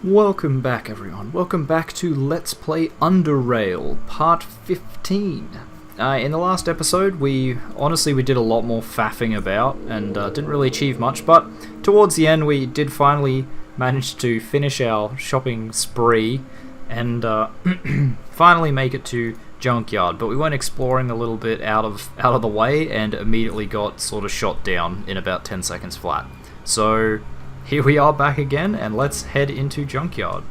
Welcome back, everyone. Welcome back to Let's Play UnderRail, Part 15. In the last episode, we did a lot more faffing about and didn't really achieve much, but towards the end we did finally manage to finish our shopping spree and finally make it to Junkyard. But we went exploring a little bit out of the way and immediately got sort of shot down in about 10 seconds flat. So here we are back again, and let's head into Junkyard.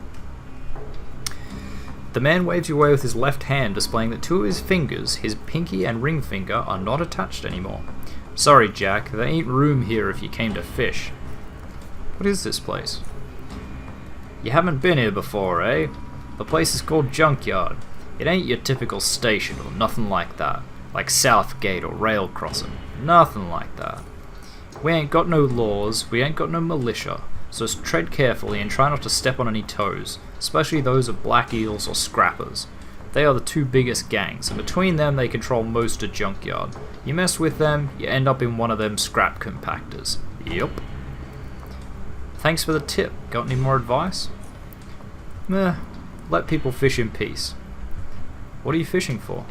The man waves you away with his left hand, displaying that two of his fingers, his pinky and ring finger, are not attached anymore. Sorry, Jack, there ain't room here if you came to fish. What is this place? You haven't been here before, eh? The place is called Junkyard. It ain't your typical station or nothing like that, like Southgate or rail crossing. Nothing like that. We ain't got no laws, we ain't got no militia, so tread carefully and try not to step on any toes, especially those of black eels or scrappers. They are the two biggest gangs, and between them they control most of Junkyard. You mess with them, you end up in one of them scrap compactors. Yup. Thanks for the tip. Got any more advice? Meh. Let people fish in peace. What are you fishing for?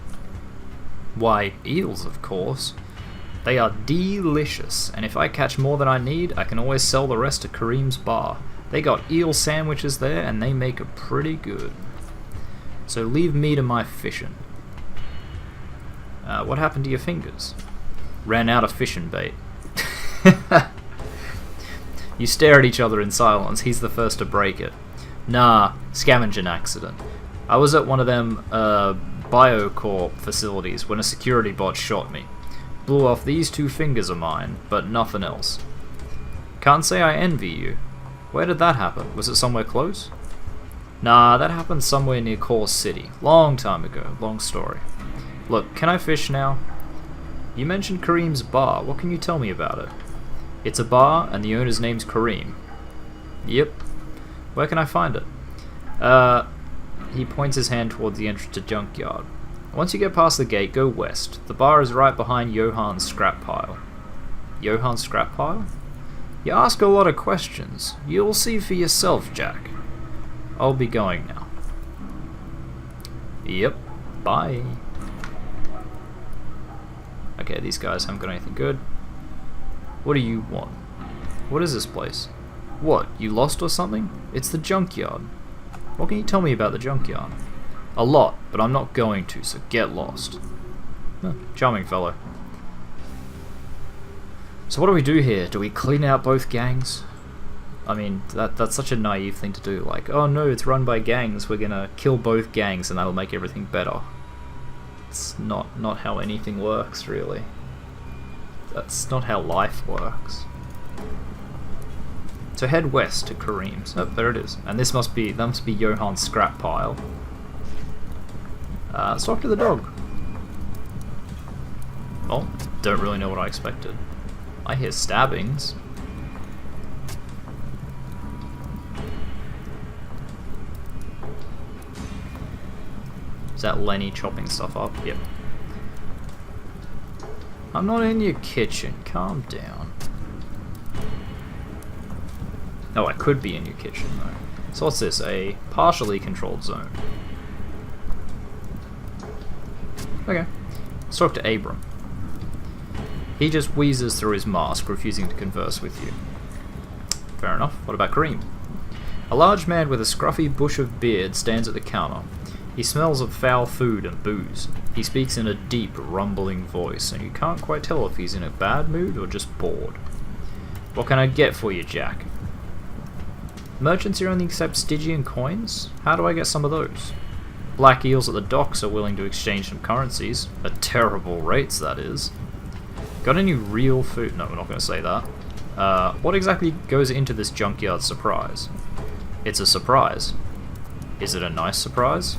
Why, eels, of course. They are delicious, and if I catch more than I need, I can always sell the rest to Kareem's bar. They got eel sandwiches there, and they make it pretty good. So leave me to my fishing. What happened to your fingers? Ran out of fishing bait. You stare at each other in silence. He's the first to break it. Nah, scavenging accident. I was at one of them Biocorp facilities when a security bot shot me. Blew off these two fingers of mine, but nothing else. Can't say I envy you. Where did that happen? Was it somewhere close? Nah, that happened somewhere near Core City. Long time ago. Long story. Look, can I fish now? You mentioned Kareem's bar. What can you tell me about it? It's a bar, and the owner's name's Kareem. Yep. Where can I find it? He points his hand towards the entrance to Junkyard. Once you get past the gate, go west. The bar is right behind Johan's scrap pile. Johan's scrap pile? You ask a lot of questions. You'll see for yourself, Jack. I'll be going now. Yep. Bye. Okay, these guys haven't got anything good. What do you want? What is this place? What, you lost or something? It's the Junkyard. What can you tell me about the Junkyard? A lot, but I'm not going to, so get lost. Charming fellow. So what do we do here? Do we clean out both gangs? I mean, that's such a naive thing to do. Like, oh no, it's run by gangs, we're gonna kill both gangs and that'll make everything better. It's not how anything works, really. That's not how life works. So head west to Kareem's. Oh, there it is. And that must be Johan's scrap pile. Let's talk to the dog. Well, don't really know what I expected. I hear stabbings. Is that Lenny chopping stuff up? Yep. I'm not in your kitchen. Calm down. Oh, I could be in your kitchen, though. So what's this? A partially controlled zone. Okay. Let's talk to Abram. He just wheezes through his mask, refusing to converse with you. Fair enough. What about Kareem? A large man with a scruffy bush of beard stands at the counter. He smells of foul food and booze. He speaks in a deep, rumbling voice, and you can't quite tell if he's in a bad mood or just bored. What can I get for you, Jack? Merchants here only accept Stygian coins? How do I get some of those? Black eels at the docks are willing to exchange some currencies. At terrible rates, that is. Got any real food? No, we're not going to say that. What exactly goes into this Junkyard surprise? It's a surprise. Is it a nice surprise?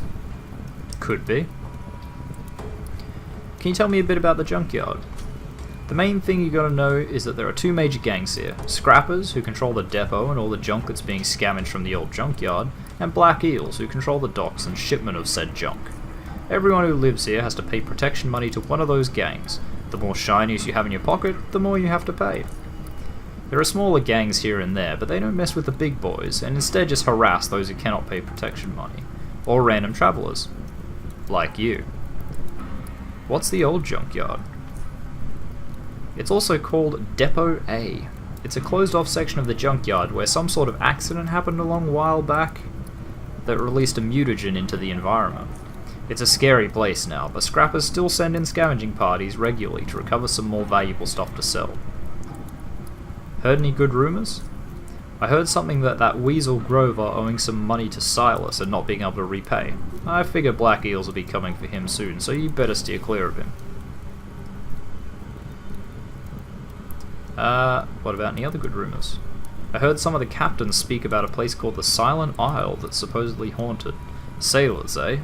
Could be. Can you tell me a bit about the Junkyard? The main thing you gotta know is that there are two major gangs here. Scrappers, who control the depot and all the junk that's being scavenged from the old junkyard, and black eels, who control the docks and shipment of said junk. Everyone who lives here has to pay protection money to one of those gangs. The more shinies you have in your pocket, the more you have to pay. There are smaller gangs here and there, but they don't mess with the big boys, and instead just harass those who cannot pay protection money, or random travellers. Like you. What's the old junkyard? It's also called Depot A. It's a closed-off section of the junkyard where some sort of accident happened a long while back that released a mutagen into the environment. It's a scary place now, but scrappers still send in scavenging parties regularly to recover some more valuable stuff to sell. Heard any good rumours? I heard something that Weasel Grover owing some money to Silas and not being able to repay. I figure Black Eels will be coming for him soon, so you better steer clear of him. What about any other good rumours? I heard some of the captains speak about a place called the Silent Isle that's supposedly haunted. Sailors, eh?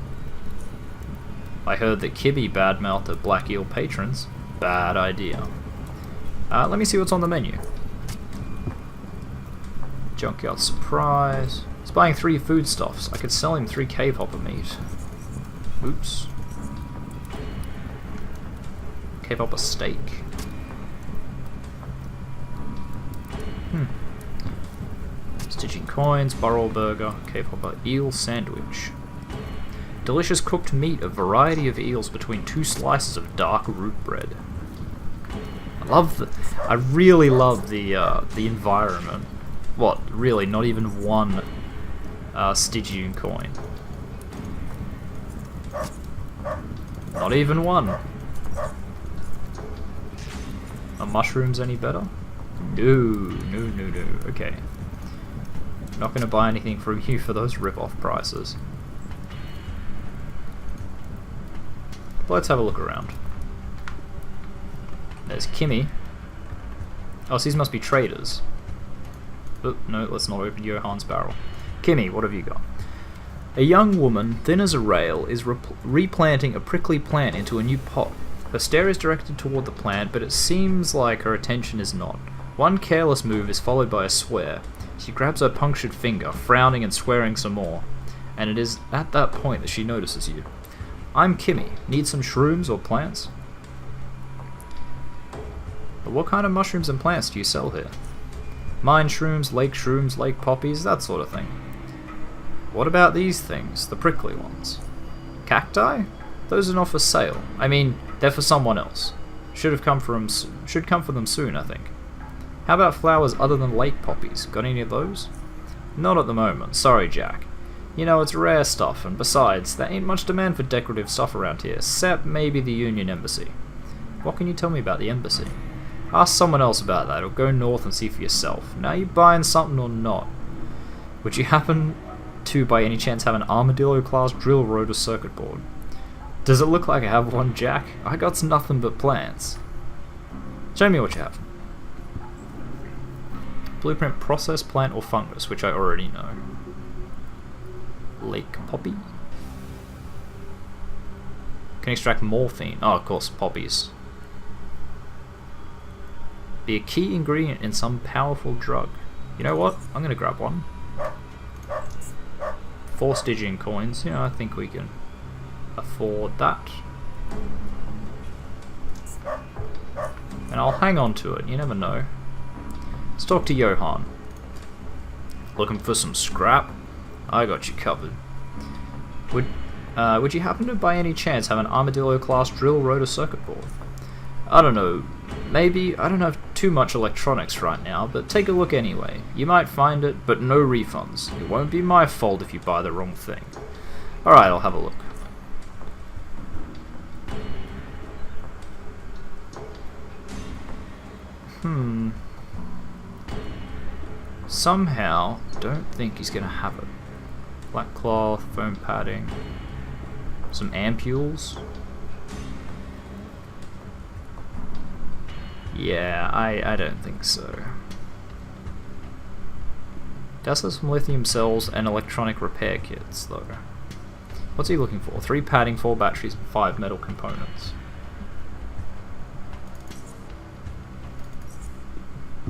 I heard that Kimmy badmouthed her Black Eel patrons. Bad idea. Let me see what's on the menu. Junkyard surprise. He's buying 3 foodstuffs. I could sell him 3 cave hopper meat. Oops. Cave hopper steak. Stitching coins, burrow burger, cave hopper eel sandwich. Delicious cooked meat, a variety of eels between 2 slices of dark root bread. I really love the environment. What, really, not even one Stygian coin. Not even one. Are mushrooms any better? No. Okay. Not going to buy anything from you for those rip-off prices. Let's have a look around. There's Kimmy. Oh, so these must be traders. Oh, no, let's not open Johann's barrel. Kimmy, what have you got? A young woman, thin as a rail, is replanting a prickly plant into a new pot. Her stare is directed toward the plant, but it seems like her attention is not. One careless move is followed by a swear. She grabs her punctured finger, frowning and swearing some more, and it is at that point that she notices you. I'm Kimmy. Need some shrooms or plants? But what kind of mushrooms and plants do you sell here? Mine shrooms, lake poppies, that sort of thing. What about these things, the prickly ones? Cacti? Those are not for sale. I mean, they're for someone else. Should come for them soon, I think. How about flowers other than lake poppies? Got any of those? Not at the moment. Sorry, Jack. You know, it's rare stuff, and besides, there ain't much demand for decorative stuff around here, except maybe the Union Embassy. What can you tell me about the Embassy? Ask someone else about that, or go north and see for yourself. Now you buying something or not? Would you happen to, by any chance, have an Armadillo-class drill rotor circuit board? Does it look like I have one, Jack? I got nothing but plants. Show me what you have. Blueprint process, plant, or fungus, which I already know. Lake poppy. Can extract morphine. Oh, of course, poppies. Be a key ingredient in some powerful drug. You know what? I'm gonna grab one. 4 Stygian coins. Yeah, I think we can afford that. And I'll hang on to it. You never know. Let's talk to Johann. Looking for some scrap? I got you covered. Would you happen to, by any chance, have an Armadillo-class drill rotor circuit board? I don't know. Maybe. I don't have too much electronics right now, but take a look anyway. You might find it, but no refunds. It won't be my fault if you buy the wrong thing. Alright, I'll have a look. Somehow, don't think he's gonna have it. Black cloth, foam padding, some ampules. Yeah, I don't think so. Does have some lithium cells and electronic repair kits, though. What's he looking for? 3 padding, 4 batteries, and 5 metal components.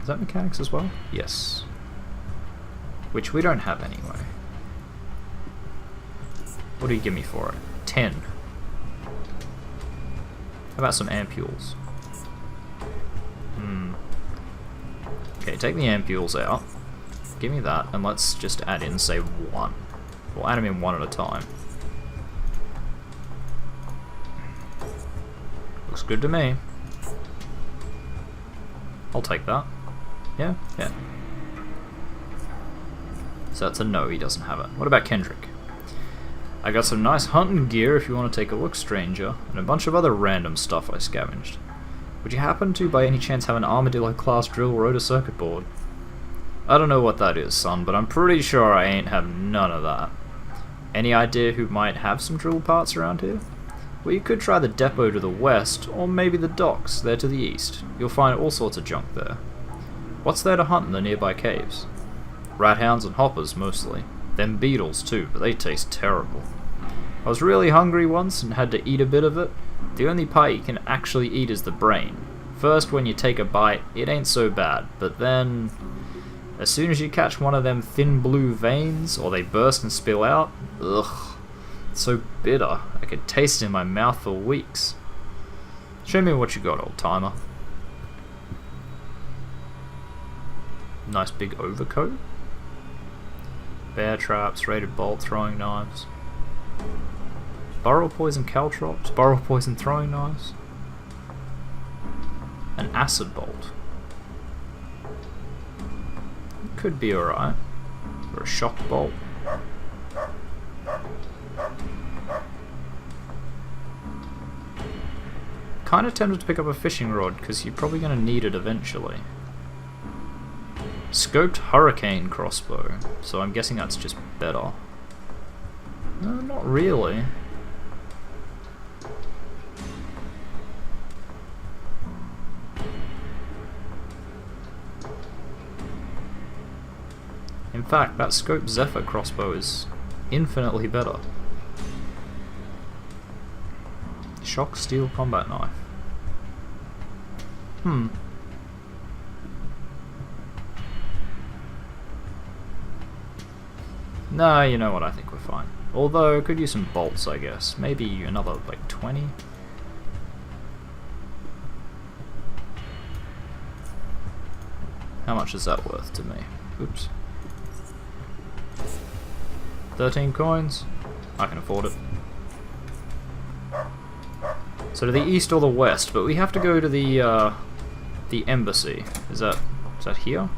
Is that mechanics as well? Yes. Which we don't have anyway. What do you give me for it? 10. How about some ampules? Okay, take the ampules out. Give me that, and let's just add in, say, 1. We'll add them in 1 at a time. Looks good to me. I'll take that. Yeah, yeah. So that's a no, he doesn't have it. What about Kendrick? I got some nice hunting gear if you want to take a look, stranger, and a bunch of other random stuff I scavenged. Would you happen to, by any chance, have an Armadillo-class drill rotor circuit board? I don't know what that is, son, but I'm pretty sure I ain't have none of that. Any idea who might have some drill parts around here? Well, you could try the depot to the west, or maybe the docks, there to the east. You'll find all sorts of junk there. What's there to hunt in the nearby caves? Rat hounds and hoppers, mostly. Them beetles, too, but they taste terrible. I was really hungry once and had to eat a bit of it. The only part you can actually eat is the brain. First, when you take a bite, it ain't so bad, but then... as soon as you catch one of them thin blue veins, or they burst and spill out, ugh, it's so bitter, I could taste it in my mouth for weeks. Show me what you got, old timer. Nice big overcoat. Bear traps, rated bolt, throwing knives. Burrow poison caltrops, burrow poison throwing knives. An acid bolt. Could be alright. Or a shock bolt. Kinda tempted to pick up a fishing rod, because you're probably going to need it eventually. Scoped hurricane crossbow, so I'm guessing that's just better. No, not really. In fact, that Scope Zephyr crossbow is infinitely better. Shock steel combat knife. No, you know what, I think we're fine. Although, could use some bolts, I guess. Maybe another, like, 20? How much is that worth to me? Oops. 13 coins? I can afford it. So to the east or the west, but we have to go to the embassy. Is that here?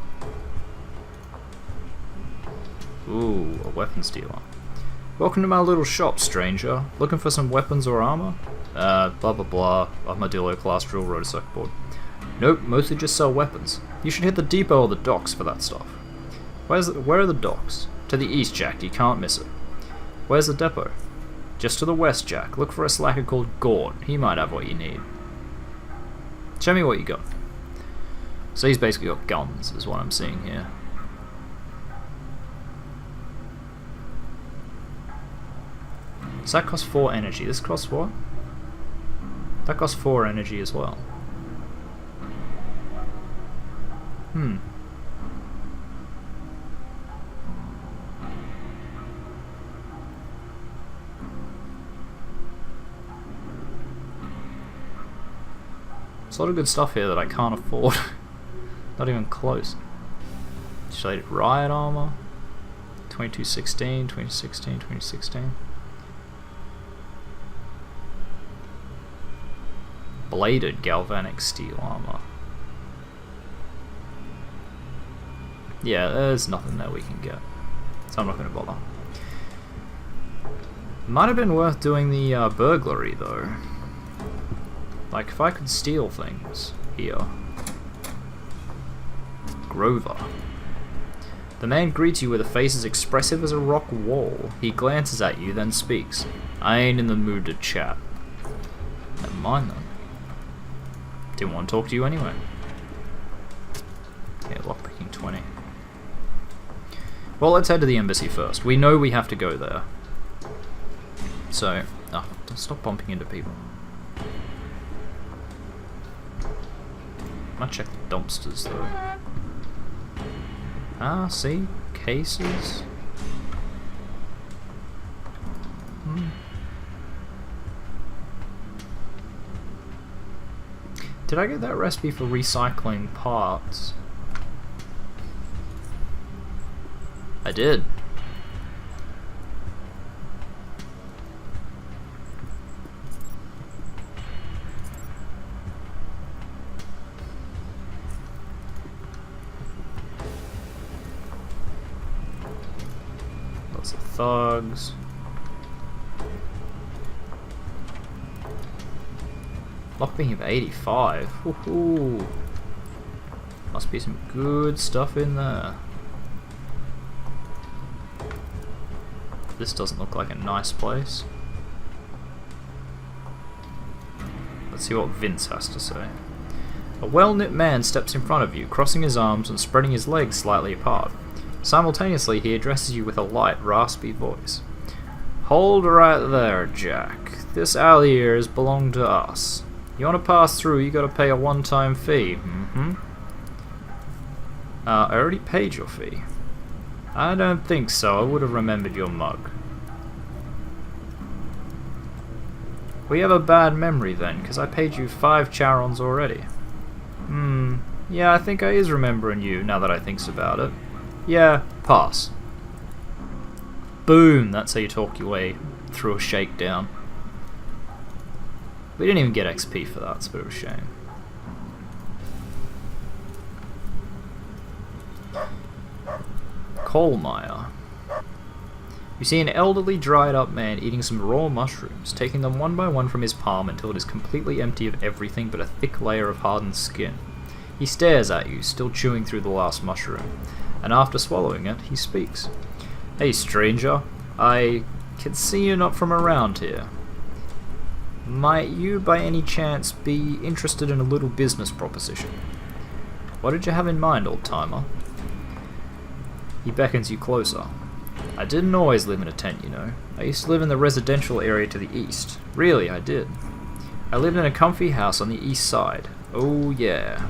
Ooh, a weapons dealer. Welcome to my little shop, stranger. Looking for some weapons or armor? Blah blah blah. Armadillo class drill rotor circuit board. Nope, mostly just sell weapons. You should hit the depot or the docks for that stuff. Where are the docks? To the east, Jack. You can't miss it. Where's the depot? Just to the west, Jack. Look for a slacker called Gord. He might have what you need. Show me what you got. So he's basically got guns, is what I'm seeing here. Does that cost 4 energy? This costs what? That costs 4 energy as well. There's a lot of good stuff here that I can't afford. Not even close. Shaded riot armor. 2216, 2016, 2016. Bladed galvanic steel armor. Yeah, there's nothing there we can get. So I'm not going to bother. Might have been worth doing the burglary though. Like if I could steal things here. Grover. The man greets you with a face as expressive as a rock wall. He glances at you, then speaks. I ain't in the mood to chat. Never mind then. Didn't want to talk to you anyway. Okay, lockpicking 20. Well, let's head to the embassy first. We know we have to go there. So, don't stop bumping into people. Might check the dumpsters though. Ah, see? Cases. Did I get that recipe for recycling parts? did. Lots of thugs. Lockbeam of 85. Woohoo! Must be some good stuff in there. This doesn't look like a nice place. Let's see what Vince has to say. A well-knit man steps in front of you, crossing his arms and spreading his legs slightly apart. Simultaneously, he addresses you with a light, raspy voice. Hold right there, Jack. This alley here is belong to us. You want to pass through, you gotta pay a one-time fee. I already paid your fee. I don't think so, I would have remembered your mug. We have a bad memory then, because I paid you 5 charons already. Yeah, I think I is remembering you, now that I thinks about it. Yeah, pass. Boom, that's how you talk your way through a shakedown. We didn't even get XP for that, it's a bit of a shame. Coal mire. You see an elderly, dried-up man eating some raw mushrooms, taking them one by one from his palm until it is completely empty of everything but a thick layer of hardened skin. He stares at you, still chewing through the last mushroom, and after swallowing it, he speaks. Hey stranger, I can see you're not from around here. Might you by any chance be interested in a little business proposition? What did you have in mind, old-timer? He beckons you closer. I didn't always live in a tent, you know. I used to live in the residential area to the east. Really, I did. I lived in a comfy house on the east side. Oh yeah.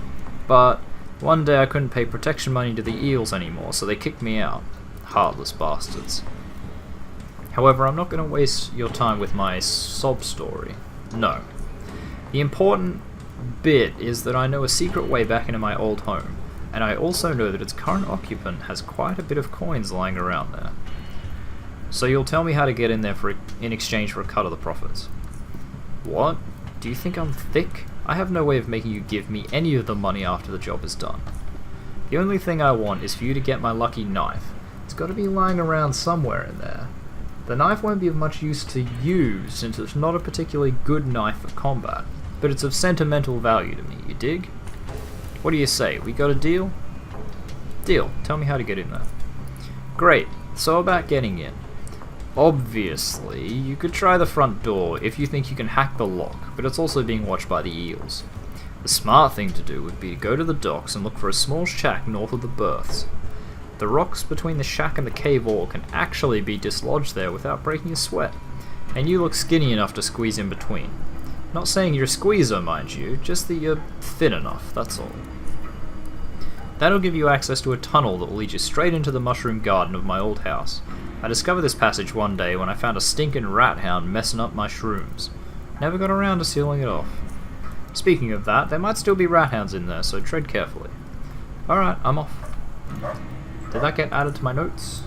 But one day I couldn't pay protection money to the eels anymore, so they kicked me out. Heartless bastards. However, I'm not going to waste your time with my sob story. No. The important bit is that I know a secret way back into my old home, and I also know that its current occupant has quite a bit of coins lying around there. So you'll tell me how to get in there in exchange for a cut of the profits. What? Do you think I'm thick? I have no way of making you give me any of the money after the job is done. The only thing I want is for you to get my lucky knife. It's got to be lying around somewhere in there. The knife won't be of much use to you, since it's not a particularly good knife for combat, but it's of sentimental value to me, you dig? What do you say, we got a deal? Deal, tell me how to get in there. Great, so about getting in. Obviously, you could try the front door if you think you can hack the lock, but it's also being watched by the eels. The smart thing to do would be to go to the docks and look for a small shack north of the berths. The rocks between the shack and the cave wall can actually be dislodged there without breaking a sweat, and you look skinny enough to squeeze in between. Not saying you're a squeezer, mind you, just that you're thin enough, that's all. That'll give you access to a tunnel that will lead you straight into the mushroom garden of my old house. I discovered this passage one day when I found a stinking rat hound messing up my shrooms. Never got around to sealing it off. Speaking of that, there might still be rat hounds in there, so tread carefully. Alright, I'm off. Did that get added to my notes?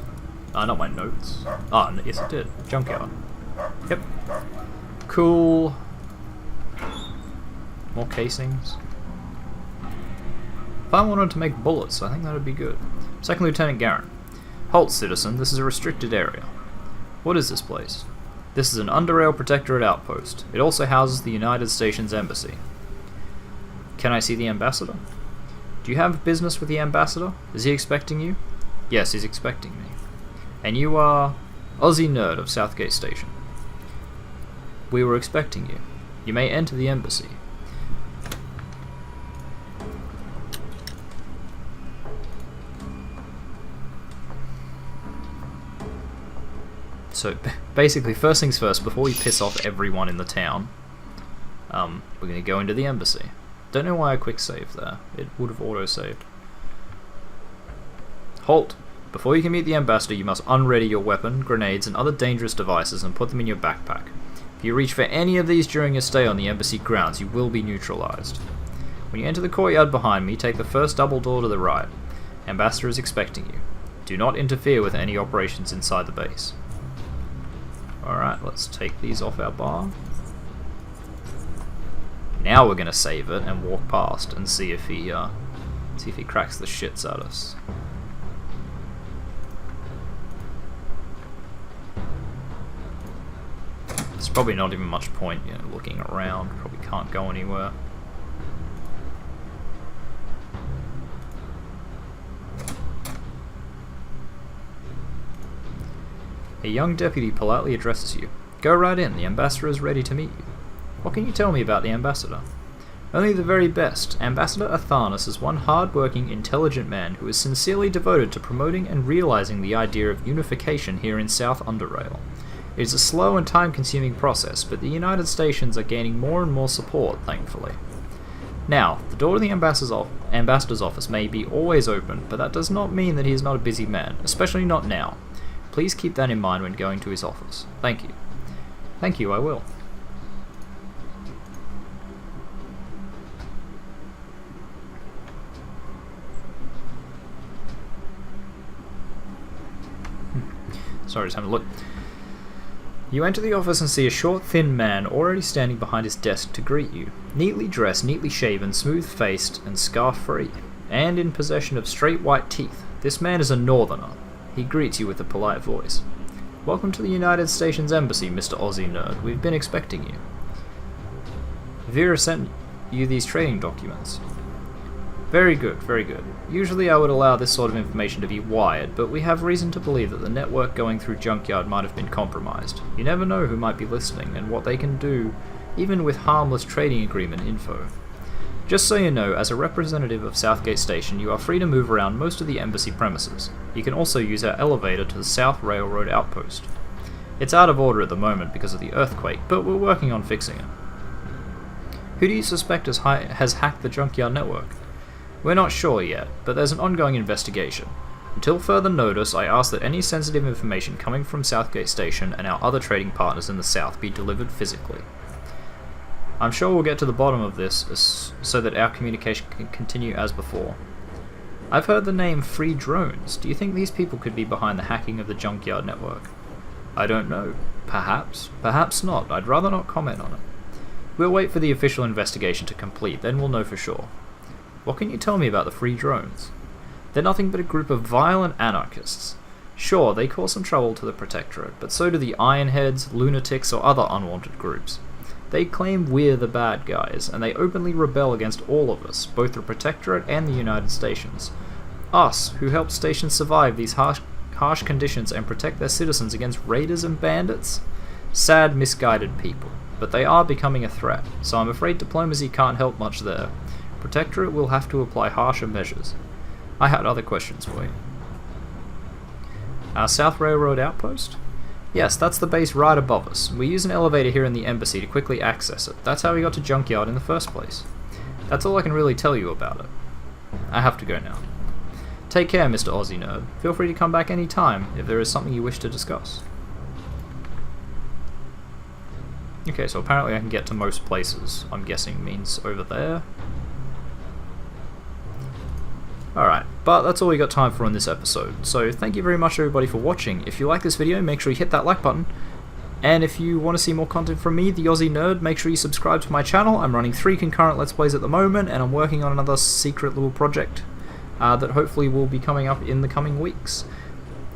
Not my notes. Yes it did. Junkyard. Yep. Cool. More casings. If I wanted to make bullets, I think that would be good. Second Lieutenant Garrett. Halt, citizen. This is a restricted area. What is this place? This is an UnderRail Protectorate outpost. It also houses the United Stations Embassy. Can I see the ambassador? Do you have business with the ambassador? Is he expecting you? Yes, he's expecting me. And you are TheOzzieNerd of Southgate Station. We were expecting you. You may enter the embassy. So basically, first things first, before we piss off everyone in the town, we're going to go into the embassy. Don't know why I quick saved there. It would have auto-saved. Halt! Before you can meet the ambassador, you must unready your weapon, grenades, and other dangerous devices and put them in your backpack. If you reach for any of these during your stay on the embassy grounds, you will be neutralized. When you enter the courtyard behind me, take the first double door to the right. Ambassador is expecting you. Do not interfere with any operations inside the base. Alright, let's take these off our bar. Now we're gonna save it and walk past and see if he cracks the shits at us. There's probably not even much point, looking around. Probably can't go anywhere. A young deputy politely addresses you. Go right in, the ambassador is ready to meet you. What can you tell me about the ambassador? Only the very best. Ambassador Athanas is one hard-working, intelligent man who is sincerely devoted to promoting and realizing the idea of unification here in South UnderRail. It is a slow and time-consuming process, but the United Stations are gaining more and more support, thankfully. Now, the door to the ambassador's office may be always open, but that does not mean that he is not a busy man, especially not now. Please keep that in mind when going to his office. Thank you. Thank you, I will. Sorry, just having a look. You enter the office and see a short, thin man already standing behind his desk to greet you. Neatly dressed, neatly shaven, smooth-faced, and scarf-free, and in possession of straight white teeth. This man is a northerner. He greets you with a polite voice. Welcome to the United Stations Embassy, Mr. UnderRail. We've been expecting you. Vera sent you these trading documents. Very good, very good. Usually I would allow this sort of information to be wired, but we have reason to believe that the network going through Junkyard might have been compromised. You never know who might be listening, and what they can do, even with harmless trading agreement info. Just so you know, as a representative of Southgate Station, you are free to move around most of the embassy premises. You can also use our elevator to the South Railroad outpost. It's out of order at the moment because of the earthquake, but we're working on fixing it. Who do you suspect has hacked the Junkyard network? We're not sure yet, but there's an ongoing investigation. Until further notice, I ask that any sensitive information coming from Southgate Station and our other trading partners in the south be delivered physically. I'm sure we'll get to the bottom of this so that our communication can continue as before. I've heard the name Free Drones. Do you think these people could be behind the hacking of the Junkyard network? I don't know. Perhaps. Perhaps not. I'd rather not comment on it. We'll wait for the official investigation to complete, then we'll know for sure. What can you tell me about the Free Drones? They're nothing but a group of violent anarchists. Sure, they cause some trouble to the Protectorate, but so do the Ironheads, Lunatics, or other unwanted groups. They claim we're the bad guys, and they openly rebel against all of us, both the Protectorate and the United Stations. Us, who helped stations survive these harsh conditions and protect their citizens against raiders and bandits? Sad, misguided people. But they are becoming a threat, so I'm afraid diplomacy can't help much there. Protectorate will have to apply harsher measures. I had other questions for you. Our South Railroad outpost? Yes, that's the base right above us. We use an elevator here in the embassy to quickly access it. That's how we got to Junkyard in the first place. That's all I can really tell you about it. I have to go now. Take care, Mr. UnderRail. Feel free to come back any time if there is something you wish to discuss. Okay, so apparently I can get to most places. I'm guessing means over there. Alright, but that's all we got time for in this episode. So thank you very much everybody for watching. If you like this video, make sure you hit that like button. And if you want to see more content from me, TheOzzieNerd, make sure you subscribe to my channel. I'm running 3 concurrent Let's Plays at the moment, and I'm working on another secret little project that hopefully will be coming up in the coming weeks.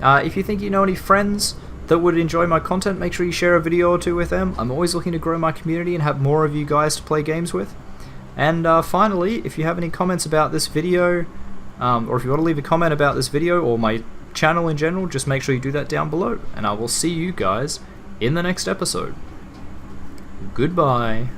If you think you know any friends that would enjoy my content, make sure you share a video or 2 with them. I'm always looking to grow my community and have more of you guys to play games with. And finally, if you have any comments about this video, or if you want to leave a comment about this video or my channel in general, just make sure you do that down below. And I will see you guys in the next episode. Goodbye.